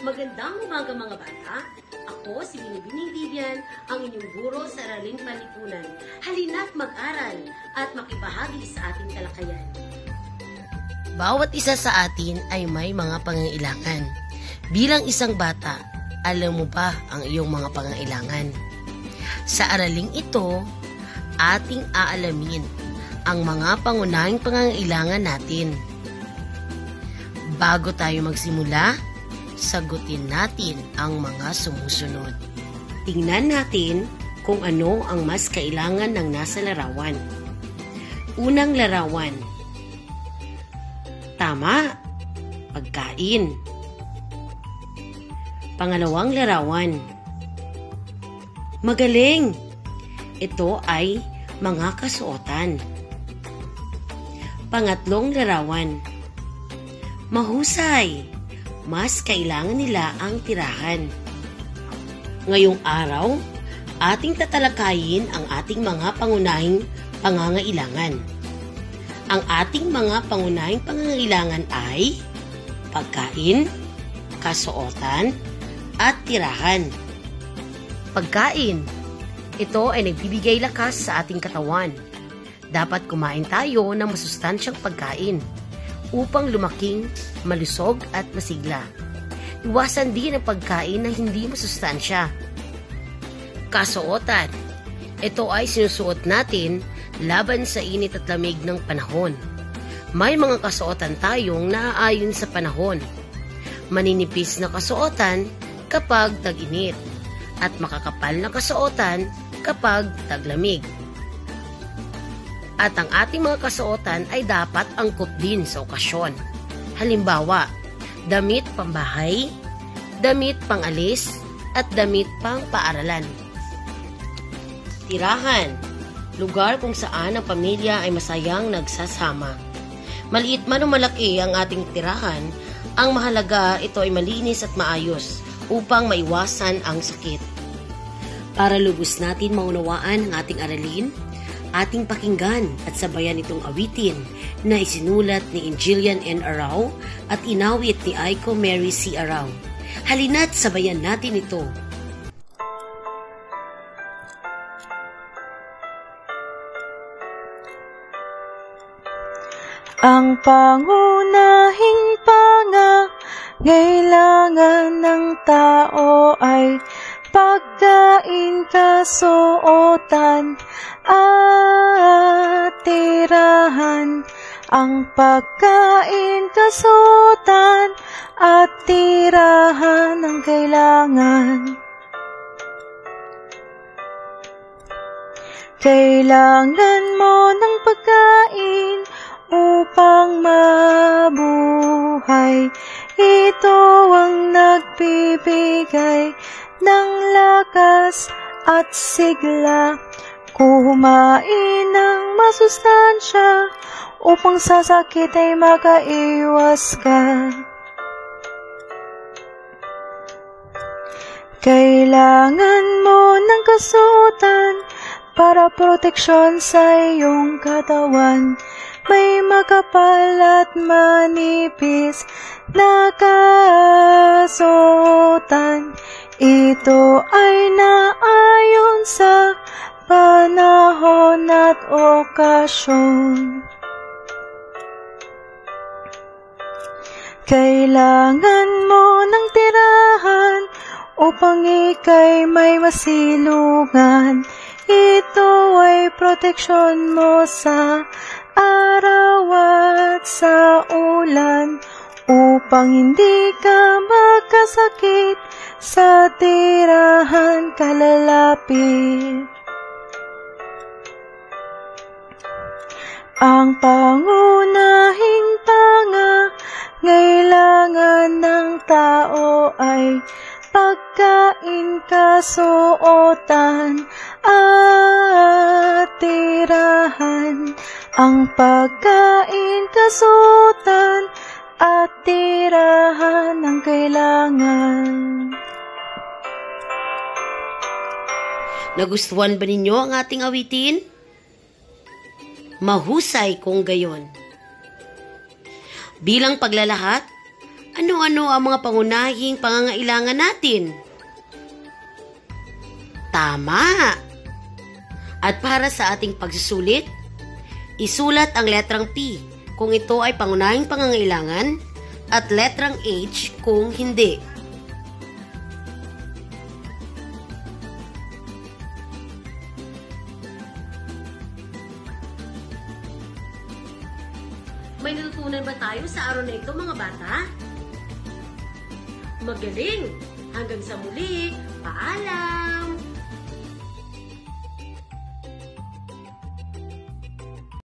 Magandang umaga mga bata. Ako si Binibining Vivian, ang inyong guro sa Araling Panlipunan. Halina't mag-aral at makibahagi sa ating talakayan. Bawat isa sa atin ay may mga pangangailangan. Bilang isang bata, alam mo ba ang iyong mga pangangailangan? Sa araling ito, ating aalamin ang mga pangunahing pangangailangan natin. Bago tayo magsimula, sagutin natin ang mga sumusunod. Tingnan natin kung ano ang mas kailangan ng nasa larawan. Unang larawan. Tama, pagkain. Pangalawang larawan. Magaling. Ito ay mga kasuotan. Pangatlong larawan. Mahusay. Mas kailangan nila ang tirahan. Ngayong araw, ating tatalakayin ang ating mga pangunahing pangangailangan. Ang ating mga pangunahing pangangailangan ay pagkain, kasuotan, at tirahan. Pagkain. Ito ay nagbibigay lakas sa ating katawan. Dapat kumain tayo ng masustansyang pagkain upang lumaking malusog at masigla. Iwasan din ang pagkain na hindi masustansya. Kasuotan. Ito ay sinusuot natin laban sa init at lamig ng panahon. May mga kasuotan tayong naaayon sa panahon. Maninipis na kasuotan kapag tag-init at makakapal na kasuotan kapag taglamig. At ang ating mga kasuotan ay dapat angkop din sa okasyon. Halimbawa, damit pambahay, damit pangalis, at damit pang paaralan. Tirahan. Lugar kung saan ang pamilya ay masayang nagsasama. Maliit man o malaki ang ating tirahan, ang mahalaga ito ay malinis at maayos upang maiwasan ang sakit. Para lubos natin maunawaan ang ating aralin, ating pakinggan at sabayan itong awitin na isinulat ni Angelian N. Arao at inawit ni Aiko Mary C. Arao. Halina't sabayan natin ito. Ang pangunahing pangangailangan ng tao ay pagkain, kasuotan, at tirahan. Ang pagkain, kasuotan, at tirahan ang kailangan. Kailangan mo ng pagkain upang mabuhay. Ito ang nagbibigay ng lakas at sigla. Kumain ng masustansya upang sa sakit ay makaiwas ka. Kailangan mo ng kasuotan para proteksyon sa iyong katawan. May makapal at manipis na kasuotan. Ito ay naayon sa panahon at okasyon. Kailangan mo ng tirahan upang ika'y may masilungan. Ito ay proteksyon mo sa araw at sa ulan upang hindi ka magkasakit sa tirahan kalalapit. Ang pangunahing pangangailangan ng tao ay pagkain, kasuotan, at tirahan. Ang pagkain, kasuotan, at tirahan ang kailangan. Nagustuhan ba ninyo ang ating awitin? Mahusay kung gayon. Bilang paglalahat, Ano-ano ang mga pangunahing pangangailangan natin? Tama! At para sa ating pagsusulit, isulat ang letrang P kung ito ay pangunahing pangangailangan at letrang H kung hindi. May natutunan ba tayo sa araw na ito, mga bata? Magaling! Hanggang sa muli, paalam!